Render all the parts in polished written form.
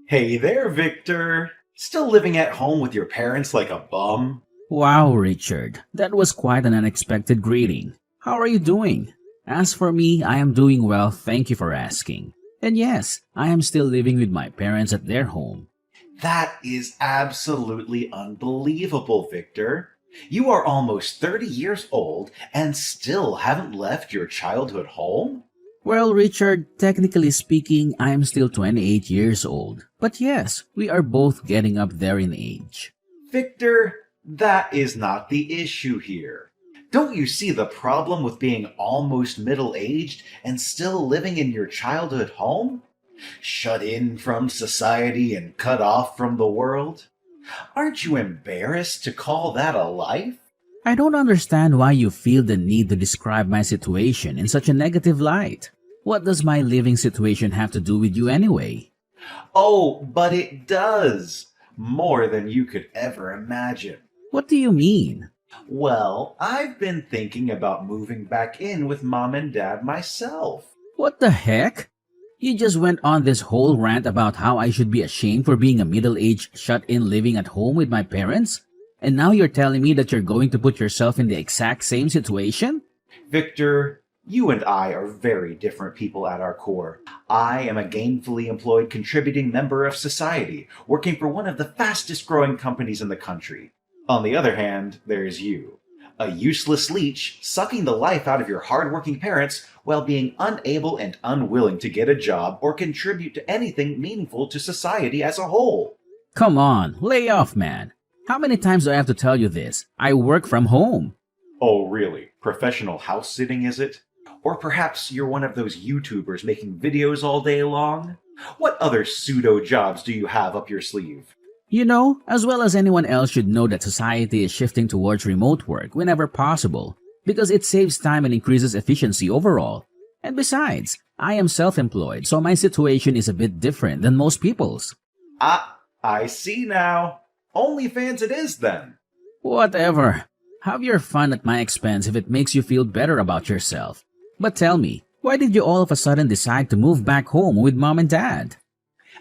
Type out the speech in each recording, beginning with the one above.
Hey there, Victor. Still living at home with your parents like a bum? Wow, Richard, that was quite an unexpected greeting. How are you doing? As for me, I am doing well, thank you for asking. And yes, I am still living with my parents at their home. That is absolutely unbelievable, Victor. You are almost 30 years old and still haven't left your childhood home? Well, Richard, technically speaking, I am still 28 years old. But yes, we are both getting up there in age. Victor, that is not the issue here. Don't you see the problem with being almost middle aged and still living in your childhood home? Shut in from society and cut off from the world? Aren't you embarrassed to call that a life? I don't understand why you feel the need to describe my situation in such a negative light. What does my living situation have to do with you anyway? Oh, but it does. More than you could ever imagine. What do you mean? Well, I've been thinking about moving back in with mom and dad myself. What the heck? You just went on this whole rant about how I should be ashamed for being a middle-aged shut-in living at home with my parents? And now you're telling me that you're going to put yourself in the exact same situation? Victor, you and I are very different people at our core. I am a gainfully employed contributing member of society, working for one of the fastest growing companies in the country. On the other hand, there's you, a useless leech sucking the life out of your hardworking parents while being unable and unwilling to get a job or contribute to anything meaningful to society as a whole. Come on, lay off, man. How many times do I have to tell you this? I work from home. Oh, really? Professional house sitting, is it? Or perhaps you're one of those YouTubers making videos all day long? What other pseudo jobs do you have up your sleeve? You know, as well as anyone else should know that society is shifting towards remote work whenever possible because it saves time and increases efficiency overall. And besides, I am self-employed, so my situation is a bit different than most people's. I see now. OnlyFans it is then. Whatever. Have your fun at my expense if it makes you feel better about yourself. But tell me, why did you all of a sudden decide to move back home with mom and dad?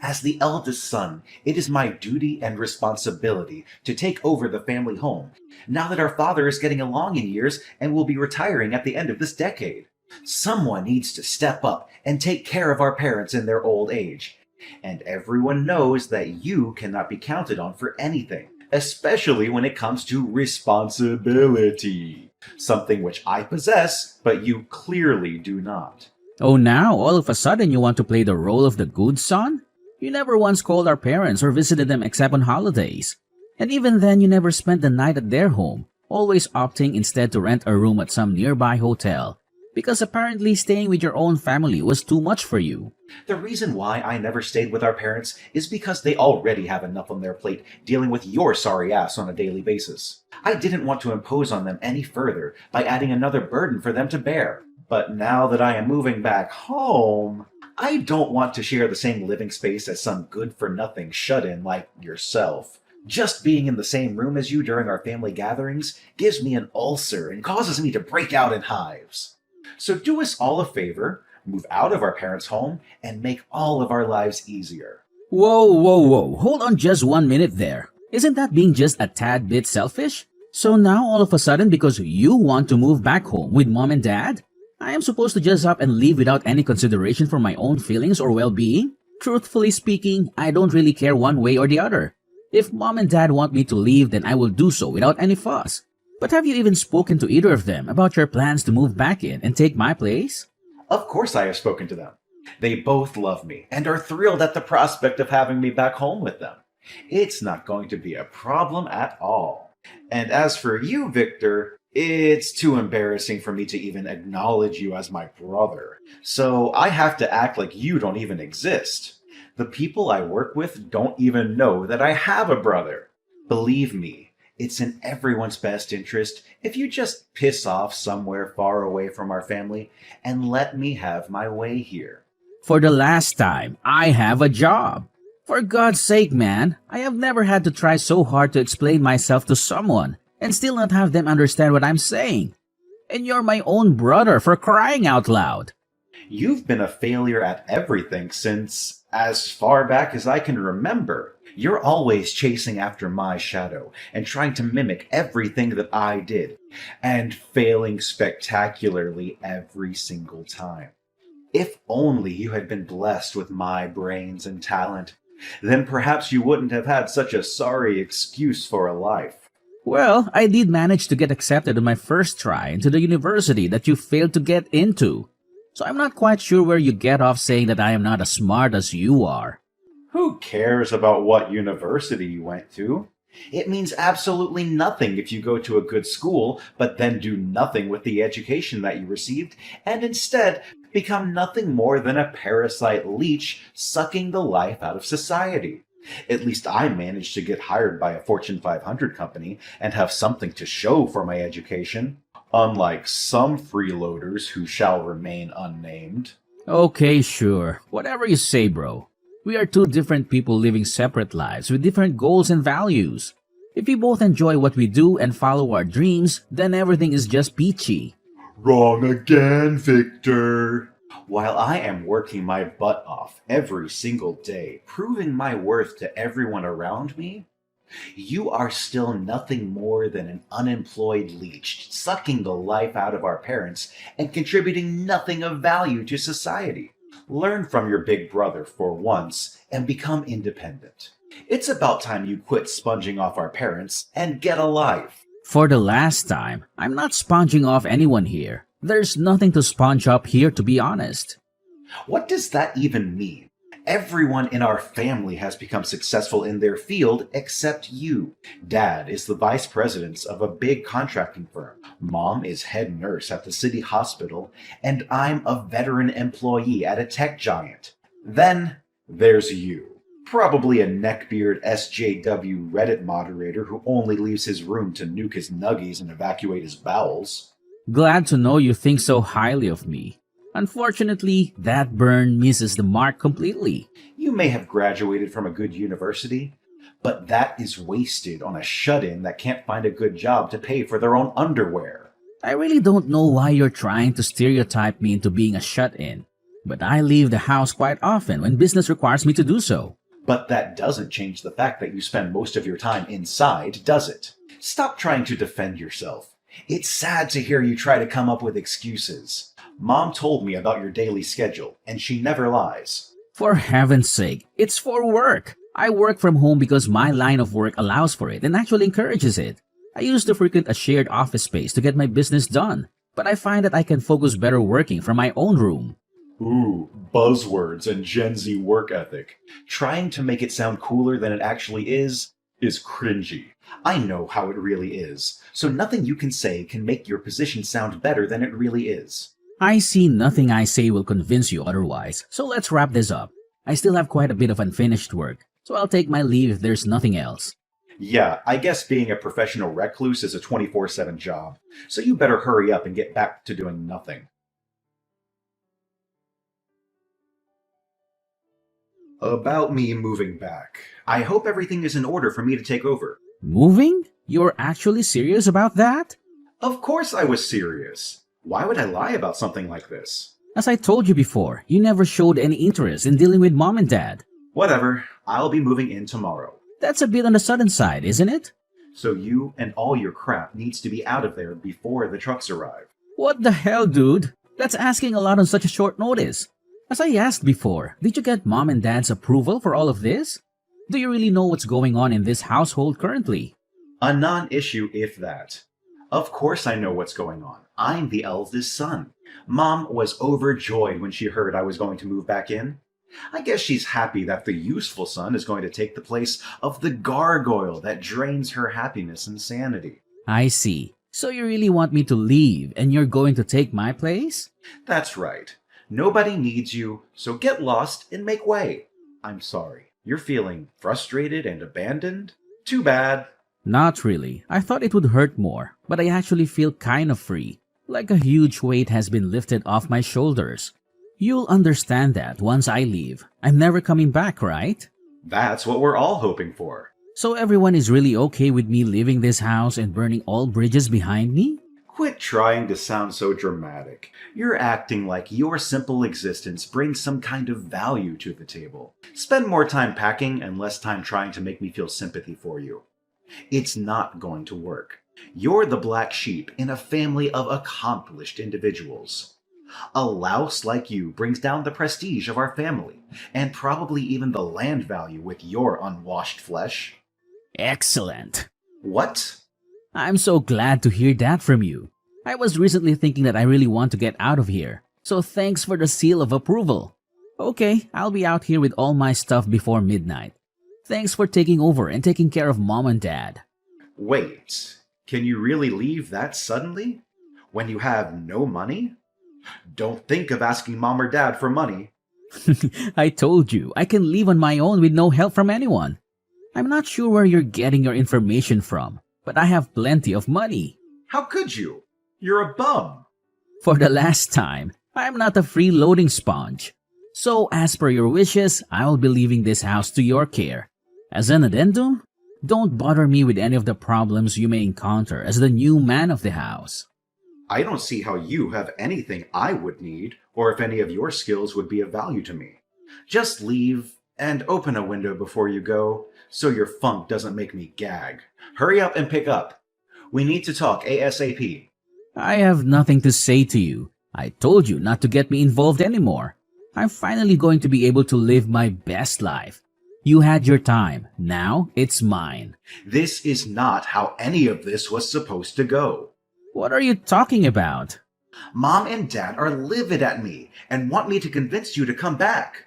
As the eldest son, it is my duty and responsibility to take over the family home, now that our father is getting along in years and will be retiring at the end of this decade. Someone needs to step up and take care of our parents in their old age. And everyone knows that you cannot be counted on for anything, especially when it comes to responsibility. Something which I possess, but you clearly do not. Oh, now all of a sudden you want to play the role of the good son? You never once called our parents or visited them except on holidays. And even then you never spent the night at their home, always opting instead to rent a room at some nearby hotel. Because apparently staying with your own family was too much for you. The reason why I never stayed with our parents is because they already have enough on their plate dealing with your sorry ass on a daily basis. I didn't want to impose on them any further by adding another burden for them to bear. But now that I am moving back home, I don't want to share the same living space as some good-for-nothing shut-in like yourself. Just being in the same room as you during our family gatherings gives me an ulcer and causes me to break out in hives. So do us all a favor, move out of our parents' home, and make all of our lives easier. Whoa, hold on just 1 minute there. Isn't that being just a tad bit selfish? So now all of a sudden because you want to move back home with mom and dad, I am supposed to just up and leave without any consideration for my own feelings or well-being? Truthfully speaking, I don't really care one way or the other. If mom and dad want me to leave, then I will do so without any fuss. But have you even spoken to either of them about your plans to move back in and take my place? Of course I have spoken to them. They both love me and are thrilled at the prospect of having me back home with them. It's not going to be a problem at all. And as for you, Victor, it's too embarrassing for me to even acknowledge you as my brother. So I have to act like you don't even exist. The people I work with don't even know that I have a brother. Believe me, it's in everyone's best interest if you just piss off somewhere far away from our family and let me have my way here. For the last time, I have a job. For God's sake, man, I have never had to try so hard to explain myself to someone and still not have them understand what I'm saying. And you're my own brother, for crying out loud. You've been a failure at everything since, As far back as I can remember, you're always chasing after my shadow and trying to mimic everything that I did, and failing spectacularly every single time. If only you had been blessed with my brains and talent, then perhaps you wouldn't have had such a sorry excuse for a life. Well, I did manage to get accepted on my first try into the university that you failed to get into. So I'm not quite sure where you get off saying that I am not as smart as you are. Who cares about what university you went to? It means absolutely nothing if you go to a good school, but then do nothing with the education that you received, and instead become nothing more than a parasite leech sucking the life out of society. At least I managed to get hired by a Fortune 500 company and have something to show for my education, unlike some freeloaders who shall remain unnamed. Okay, sure. Whatever you say, bro. We are two different people living separate lives with different goals and values. If we both enjoy what we do and follow our dreams, then everything is just peachy. Wrong again, Victor. While I am working my butt off every single day, proving my worth to everyone around me, you are still nothing more than an unemployed leech, sucking the life out of our parents and contributing nothing of value to society. Learn from your big brother for once and become independent. It's about time you quit sponging off our parents and get a life. For the last time, I'm not sponging off anyone here. There's nothing to sponge up here, to be honest. What does that even mean? Everyone in our family has become successful in their field except you. Dad is the vice president of a big contracting firm. Mom is head nurse at the city hospital, and I'm a veteran employee at a tech giant. Then there's you. Probably a neckbeard SJW Reddit moderator who only leaves his room to nuke his nuggies and evacuate his bowels. Glad to know you think so highly of me. Unfortunately, that burn misses the mark completely. You may have graduated from a good university, but that is wasted on a shut-in that can't find a good job to pay for their own underwear. I really don't know why you're trying to stereotype me into being a shut-in, but I leave the house quite often when business requires me to do so. But that doesn't change the fact that you spend most of your time inside, does it? Stop trying to defend yourself. It's sad to hear you try to come up with excuses. Mom told me about your daily schedule, and she never lies. For heaven's sake, it's for work. I work from home because my line of work allows for it and actually encourages it. I used to frequent a shared office space to get my business done, but I find that I can focus better working from my own room. Ooh, buzzwords and Gen Z work ethic. Trying to make it sound cooler than it actually is cringy. I know how it really is, so nothing you can say can make your position sound better than it really is. I see nothing I say will convince you otherwise, so let's wrap this up. I still have quite a bit of unfinished work, so I'll take my leave if there's nothing else. Yeah, I guess being a professional recluse is a 24/7 job, so you better hurry up and get back to doing nothing. About me moving back. I hope everything is in order for me to take over. Moving? You're actually serious about that? Of course I was serious. Why would I lie about something like this? As I told you before, you never showed any interest in dealing with mom and dad. Whatever, I'll be moving in tomorrow. That's a bit on the sudden side, isn't it? So you and all your crap needs to be out of there before the trucks arrive. What the hell, dude? That's asking a lot on such a short notice. As I asked before, did you get mom and dad's approval for all of this? Do you really know what's going on in this household currently? A non-issue, if that. Of course I know what's going on. I'm the eldest son. Mom was overjoyed when she heard I was going to move back in. I guess she's happy that the useful son is going to take the place of the gargoyle that drains her happiness and sanity. I see. So you really want me to leave and you're going to take my place? That's right. Nobody needs you, so get lost and make way. I'm sorry. You're feeling frustrated and abandoned? Too bad. Not really. I thought it would hurt more, but I actually feel kind of free. Like a huge weight has been lifted off my shoulders. You'll understand that once I leave. I'm never coming back, right? That's what we're all hoping for. So everyone is really okay with me leaving this house and burning all bridges behind me? Quit trying to sound so dramatic. You're acting like your simple existence brings some kind of value to the table. Spend more time packing and less time trying to make me feel sympathy for you. It's not going to work. You're the black sheep in a family of accomplished individuals. A louse like you brings down the prestige of our family, and probably even the land value with your unwashed flesh. Excellent. What? I'm so glad to hear that from you. I was recently thinking that I really want to get out of here, so thanks for the seal of approval. Okay, I'll be out here with all my stuff before midnight. Thanks for taking over and taking care of Mom and Dad. Wait, can you really leave that suddenly? When you have no money? Don't think of asking Mom or Dad for money. I told you, I can leave on my own with no help from anyone. I'm not sure where you're getting your information from, but I have plenty of money. How could you? You're a bum. For the last time, I'm not a freeloading sponge. So as per your wishes, I'll be leaving this house to your care. As an addendum, don't bother me with any of the problems you may encounter as the new man of the house. I don't see how you have anything I would need, or if any of your skills would be of value to me. Just leave and open a window before you go, so your funk doesn't make me gag. Hurry up and pick up. We need to talk ASAP. I have nothing to say to you. I told you not to get me involved anymore. I'm finally going to be able to live my best life. You had your time. Now it's mine. This is not how any of this was supposed to go. What are you talking about? Mom and Dad are livid at me and want me to convince you to come back.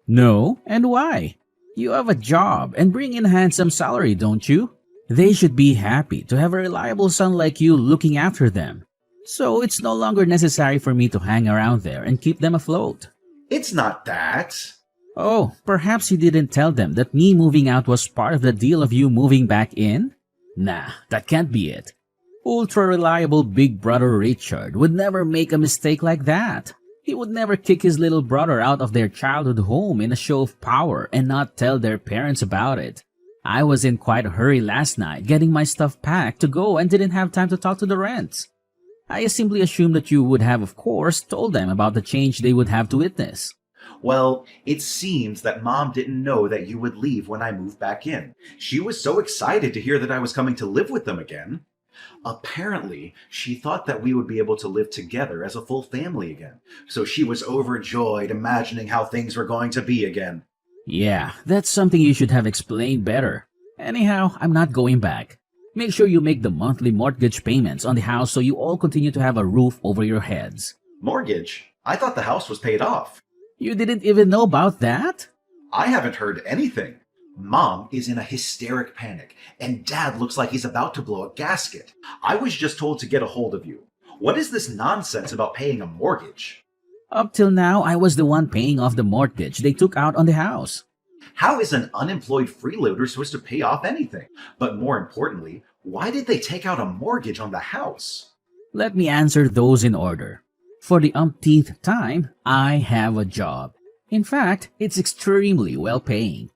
No, and why? You have a job and bring in a handsome salary, don't you? They should be happy to have a reliable son like you looking after them. So it's no longer necessary for me to hang around there and keep them afloat. It's not that. Oh, perhaps you didn't tell them that me moving out was part of the deal of you moving back in? Nah, that can't be it. Ultra-reliable Big Brother Richard would never make a mistake like that. He would never kick his little brother out of their childhood home in a show of power and not tell their parents about it. I was in quite a hurry last night getting my stuff packed to go and didn't have time to talk to the rents. I simply assumed that you would have, of course, told them about the change they would have to witness. Well, it seems that Mom didn't know that you would leave when I moved back in. She was so excited to hear that I was coming to live with them again. Apparently, she thought that we would be able to live together as a full family again. So she was overjoyed imagining how things were going to be again. Yeah, that's something you should have explained better. Anyhow, I'm not going back. Make sure you make the monthly mortgage payments on the house so you all continue to have a roof over your heads. Mortgage? I thought the house was paid off. You didn't even know about that? I haven't heard anything. Mom is in a hysteric panic, and Dad looks like he's about to blow a gasket. I was just told to get a hold of you. What is this nonsense about paying a mortgage? Up till now, I was the one paying off the mortgage they took out on the house. How is an unemployed freeloader supposed to pay off anything? But more importantly, why did they take out a mortgage on the house? Let me answer those in order. For the umpteenth time, I have a job. In fact, it's extremely well-paying.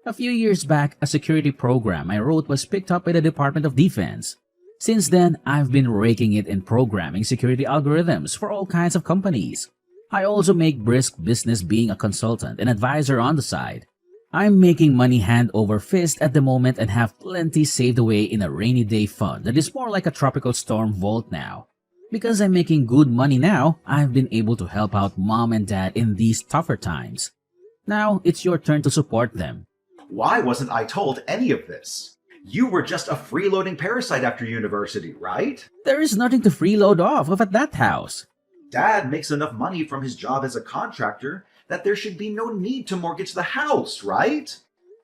A few years back, a security program I wrote was picked up by the Department of Defense. Since then, I've been raking it in programming security algorithms for all kinds of companies. I also make brisk business being a consultant and advisor on the side. I'm making money hand over fist at the moment and have plenty saved away in a rainy day fund that is more like a tropical storm vault now. Because I'm making good money now, I've been able to help out Mom and Dad in these tougher times. Now, it's your turn to support them. Why wasn't I told any of this? You were just a freeloading parasite after university, right? There is nothing to freeload off of at that house. Dad makes enough money from his job as a contractor that there should be no need to mortgage the house, right?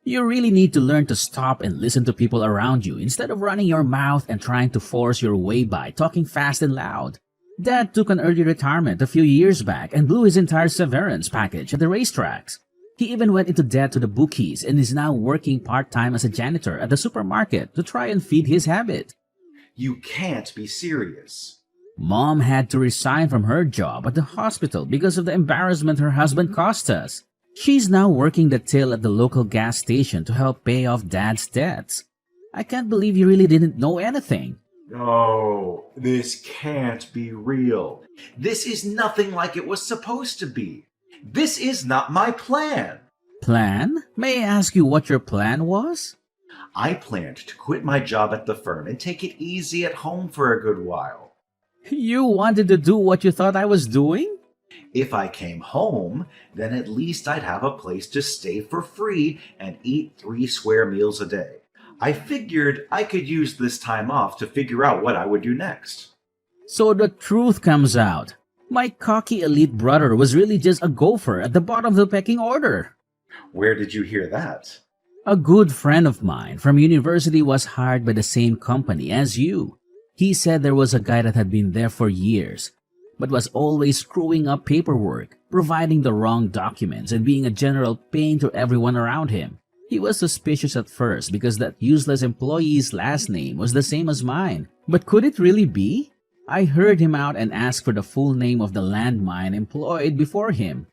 You really need to learn to stop and listen to people around you instead of running your mouth and trying to force your way by talking fast and loud. Dad took an early retirement a few years back and blew his entire severance package at the racetracks. He even went into debt to the bookies and is now working part-time as a janitor at the supermarket to try and feed his habit. You can't be serious. Mom had to resign from her job at the hospital because of the embarrassment her husband caused us. She's now working the till at the local gas station to help pay off Dad's debts. I can't believe you really didn't know anything. No, this can't be real. This is nothing like it was supposed to be. This is not my plan. Plan? May I ask you what your plan was? I planned to quit my job at the firm and take it easy at home for a good while. You wanted to do what you thought I was doing? If I came home, then at least I'd have a place to stay for free and eat 3 square meals a day. I figured I could use this time off to figure out what I would do next. So the truth comes out. My cocky elite brother was really just a gopher at the bottom of the pecking order. Where did you hear that? A good friend of mine from university was hired by the same company as you. He said there was a guy that had been there for years, but was always screwing up paperwork, providing the wrong documents, and being a general pain to everyone around him. He was suspicious at first because that useless employee's last name was the same as mine. But could it really be? I heard him out and asked for the full name of the landmine employed before him.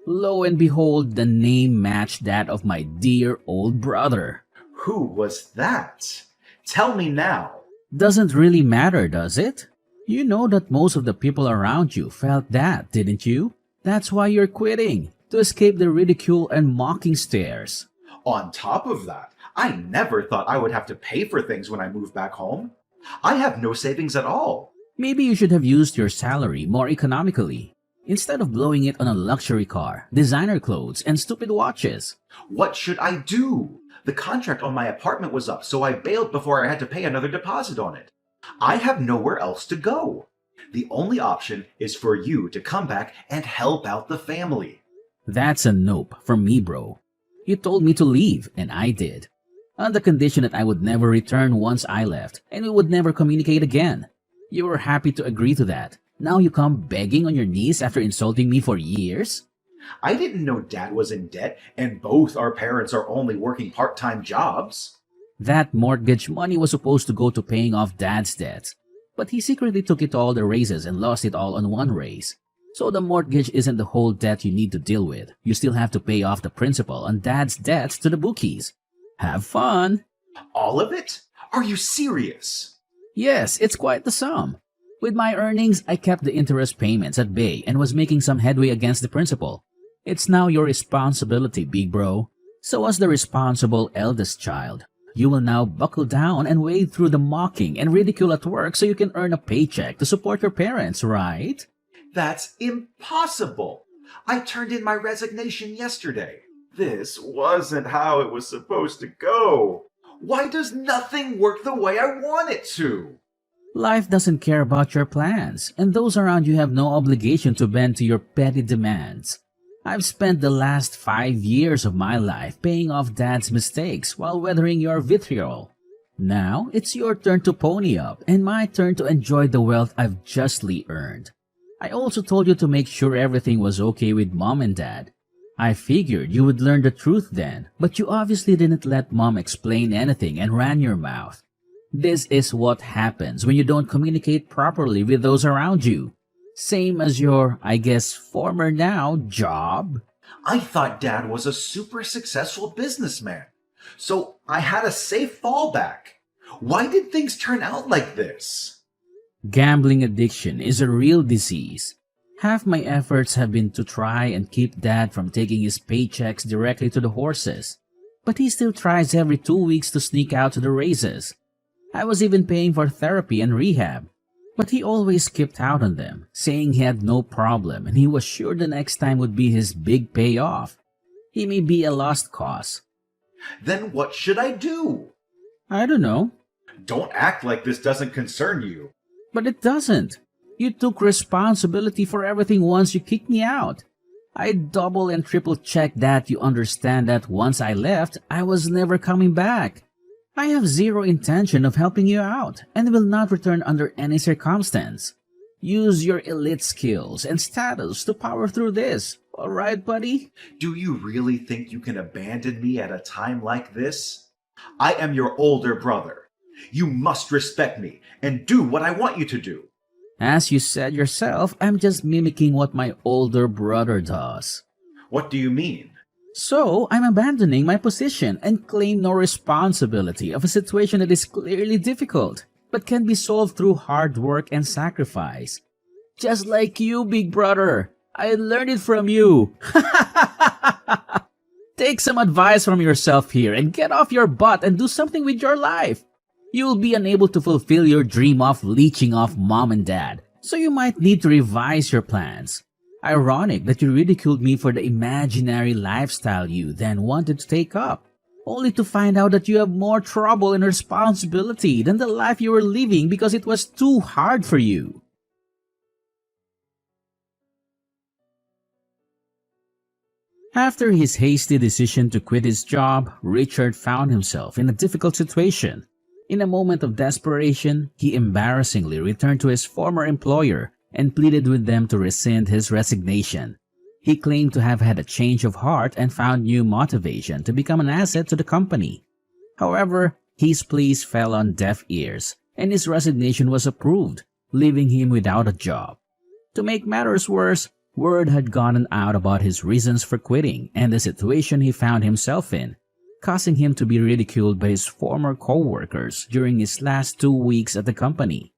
Lo and behold, the name matched that of my dear old brother. Who was that? Tell me now. Doesn't really matter, does it? You know that most of the people around you felt that, didn't you? That's why you're quitting, to escape the ridicule and mocking stares. On top of that, I never thought I would have to pay for things when I moved back home. I have no savings at all. Maybe you should have used your salary more economically, instead of blowing it on a luxury car, designer clothes, and stupid watches. What should I do? The contract on my apartment was up, so I bailed before I had to pay another deposit on it. I have nowhere else to go. The only option is for you to come back and help out the family. That's a nope from me, bro. You told me to leave, and I did. On the condition that I would never return once I left, and we would never communicate again. You were happy to agree to that. Now you come begging on your knees after insulting me for years? I didn't know Dad was in debt, and both our parents are only working part-time jobs. That mortgage money was supposed to go to paying off Dad's debts, but he secretly took it to all the races and lost it all on one race. So the mortgage isn't the whole debt you need to deal with. You still have to pay off the principal on Dad's debts to the bookies. Have fun! All of it? Are you serious? Yes, it's quite the sum. With my earnings, I kept the interest payments at bay and was making some headway against the principal. It's now your responsibility, big bro. So as the responsible eldest child, you will now buckle down and wade through the mocking and ridicule at work so you can earn a paycheck to support your parents, right? That's impossible. I turned in my resignation yesterday. This wasn't how it was supposed to go. Why does nothing work the way I want it to? Life doesn't care about your plans, and those around you have no obligation to bend to your petty demands. I've spent the last 5 years of my life paying off Dad's mistakes while weathering your vitriol. Now, it's your turn to pony up and my turn to enjoy the wealth I've justly earned. I also told you to make sure everything was okay with Mom and Dad. I figured you would learn the truth then, but you obviously didn't let Mom explain anything and ran your mouth. This is what happens when you don't communicate properly with those around you. Same as your, I guess, former now job. I thought Dad was a super successful businessman, so I had a safe fallback. Why did things turn out like this? Gambling addiction is a real disease. Half my efforts have been to try and keep Dad from taking his paychecks directly to the horses, but he still tries every 2 weeks to sneak out to the races. I was even paying for therapy and rehab, but he always skipped out on them, saying he had no problem and he was sure the next time would be his big payoff. He may be a lost cause. Then what should I do? I don't know. Don't act like this doesn't concern you. But it doesn't. You took responsibility for everything once you kicked me out. I double and triple checked that you understand that once I left, I was never coming back. I have zero intention of helping you out and will not return under any circumstance. Use your elite skills and status to power through this, alright, buddy? Do you really think you can abandon me at a time like this? I am your older brother. You must respect me and do what I want you to do. As you said yourself, I'm just mimicking what my older brother does. What do you mean? So, I'm abandoning my position and claim no responsibility of a situation that is clearly difficult. but can be solved through hard work and sacrifice. Just like you, big brother. I learned it from you. Take some advice from yourself here and get off your butt and do something with your life. You'll be unable to fulfill your dream of leeching off mom and dad, so you might need to revise your plans. Ironic that you ridiculed me for the imaginary lifestyle you then wanted to take up, only to find out that you have more trouble and responsibility than the life you were living because it was too hard for you. After his hasty decision to quit his job, Richard found himself in a difficult situation. In a moment of desperation, he embarrassingly returned to his former employer and pleaded with them to rescind his resignation. He claimed to have had a change of heart and found new motivation to become an asset to the company. However, his pleas fell on deaf ears, and his resignation was approved, leaving him without a job. To make matters worse, word had gotten out about his reasons for quitting and the situation he found himself in, causing him to be ridiculed by his former co-workers during his last 2 weeks at the company.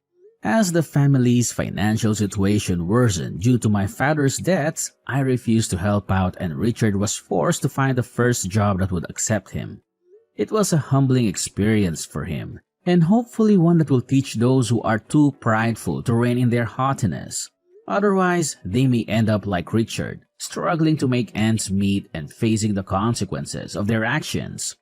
As the family's financial situation worsened due to my father's debts, I refused to help out and Richard was forced to find the first job that would accept him. It was a humbling experience for him, and hopefully one that will teach those who are too prideful to rein in their haughtiness. Otherwise, they may end up like Richard, struggling to make ends meet and facing the consequences of their actions.